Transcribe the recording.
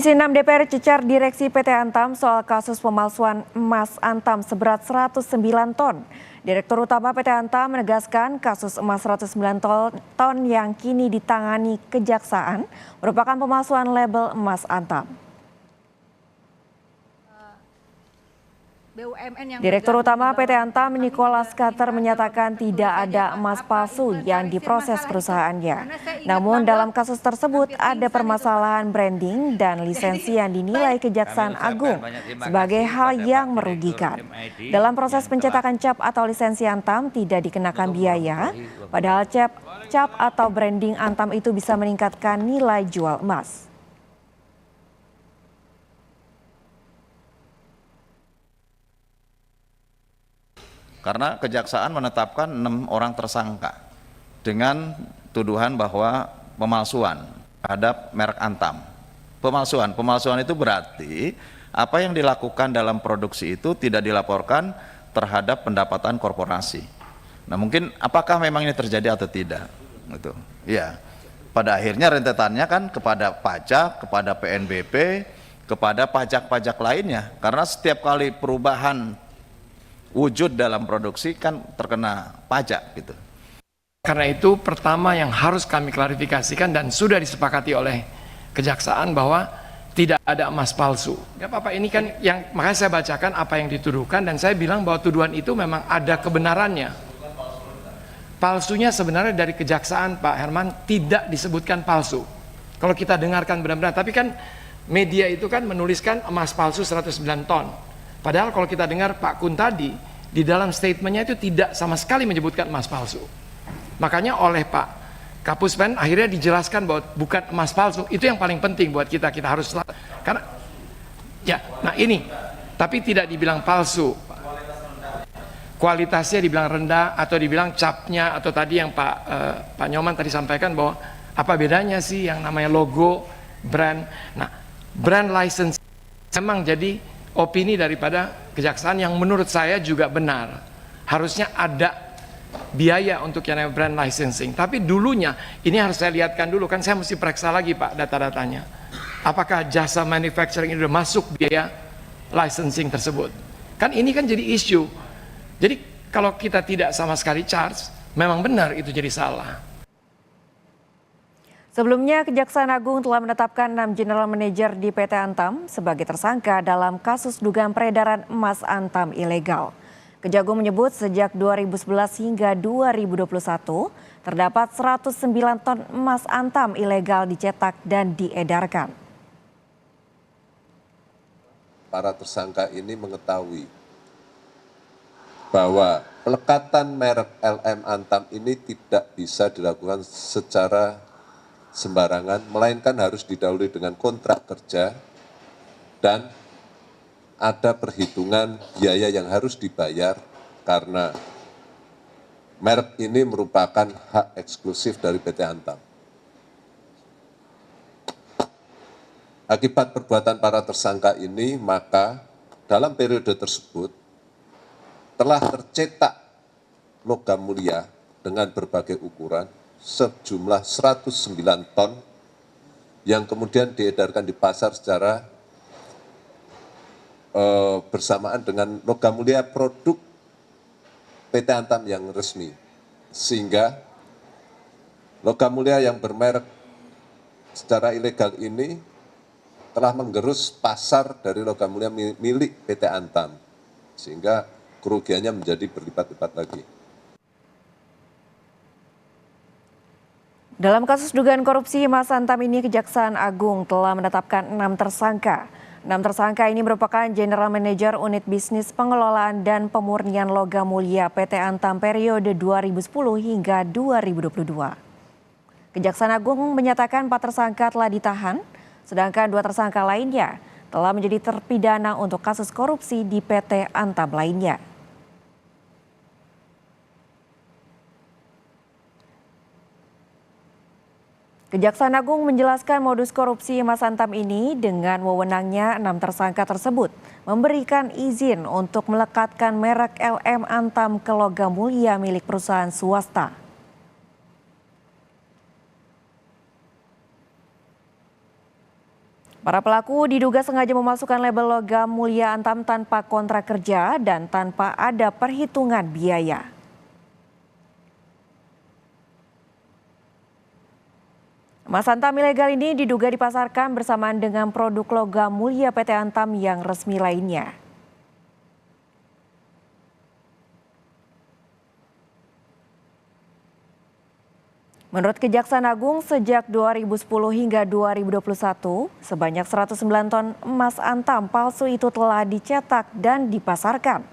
Komisi 6 DPR cecar Direksi PT Antam soal kasus pemalsuan emas Antam seberat 109 ton. Direktur Utama PT Antam menegaskan kasus emas 109 ton yang kini ditangani Kejaksaan merupakan pemalsuan label emas Antam. Direktur Utama PT Antam Nicholas Carter menyatakan tidak ada emas palsu yang diproses perusahaannya. Namun dalam kasus tersebut ada permasalahan branding dan lisensi yang dinilai Kejaksaan Agung sebagai hal yang merugikan. Dalam proses pencetakan cap atau lisensi Antam tidak dikenakan biaya, padahal cap atau branding Antam itu bisa meningkatkan nilai jual emas. Karena Kejaksaan menetapkan 6 orang tersangka dengan tuduhan bahwa pemalsuan terhadap merek Antam. Pemalsuan itu berarti apa yang dilakukan dalam produksi itu tidak dilaporkan terhadap pendapatan korporasi. Nah, mungkin apakah memang ini terjadi atau tidak? Gitu. Ya. Pada akhirnya rentetannya kan kepada pajak, kepada PNBP, kepada pajak-pajak lainnya. Karena setiap kali perubahan wujud dalam produksi kan terkena pajak gitu. Karena itu pertama yang harus kami klarifikasikan dan sudah disepakati oleh Kejaksaan bahwa tidak ada emas palsu. Ya Bapak, ini kan yang makanya saya bacakan apa yang dituduhkan dan saya bilang bahwa tuduhan itu memang ada kebenarannya. Palsunya sebenarnya dari Kejaksaan Pak Herman tidak disebutkan palsu. Kalau kita dengarkan benar-benar, tapi kan media itu kan menuliskan emas palsu 109 ton. Padahal kalau kita dengar Pak Kun tadi, di dalam statementnya itu tidak sama sekali menyebutkan emas palsu. Makanya oleh Pak Kapuspen akhirnya dijelaskan bahwa bukan emas palsu. Itu yang paling penting buat kita harus, karena ya, nah ini, tapi tidak dibilang palsu. Kualitasnya dibilang rendah atau dibilang capnya, atau tadi yang Pak Nyoman tadi sampaikan bahwa apa bedanya sih yang namanya logo, brand. Nah, brand license memang jadi opini daripada Kejaksaan yang menurut saya juga benar. Harusnya ada biaya untuk yang namanya brand licensing. Tapi dulunya, ini harus saya lihatkan dulu, kan saya mesti periksa lagi Pak data-datanya. Apakah jasa manufacturing ini sudah masuk biaya licensing tersebut? Kan ini kan jadi isu. Jadi kalau kita tidak sama sekali charge, memang benar itu jadi salah. Sebelumnya, Kejaksaan Agung telah menetapkan 6 general manager di PT Antam sebagai tersangka dalam kasus dugaan peredaran emas Antam ilegal. Kejagung menyebut sejak 2011 hingga 2021 terdapat 109 ton emas Antam ilegal dicetak dan diedarkan. Para tersangka ini mengetahui bahwa pelekatan merek LM Antam ini tidak bisa dilakukan secara sembarangan, melainkan harus didahului dengan kontrak kerja dan ada perhitungan biaya yang harus dibayar karena merek ini merupakan hak eksklusif dari PT Antam. Akibat perbuatan para tersangka ini, maka dalam periode tersebut telah tercetak logam mulia dengan berbagai ukuran sejumlah 109 ton yang kemudian diedarkan di pasar secara bersamaan dengan logam mulia produk PT Antam yang resmi. Sehingga logam mulia yang bermerek secara ilegal ini telah menggerus pasar dari logam mulia milik PT Antam. Sehingga kerugiannya menjadi berlipat-lipat lagi. Dalam kasus dugaan korupsi emas Antam ini, Kejaksaan Agung telah menetapkan 6 tersangka. 6 tersangka ini merupakan General Manager Unit Bisnis Pengelolaan dan Pemurnian Logam Mulia PT Antam periode 2010 hingga 2022. Kejaksaan Agung menyatakan 4 tersangka telah ditahan, sedangkan 2 tersangka lainnya telah menjadi terpidana untuk kasus korupsi di PT Antam lainnya. Kejaksaan Agung menjelaskan modus korupsi emas Antam ini dengan wewenangnya 6 tersangka tersebut memberikan izin untuk melekatkan merek LM Antam ke logam mulia milik perusahaan swasta. Para pelaku diduga sengaja memasukkan label logam mulia Antam tanpa kontrak kerja dan tanpa ada perhitungan biaya. Emas Antam ilegal ini diduga dipasarkan bersamaan dengan produk logam mulia PT Antam yang resmi lainnya. Menurut Kejaksaan Agung, sejak 2010 hingga 2021, sebanyak 109 ton emas Antam palsu itu telah dicetak dan dipasarkan.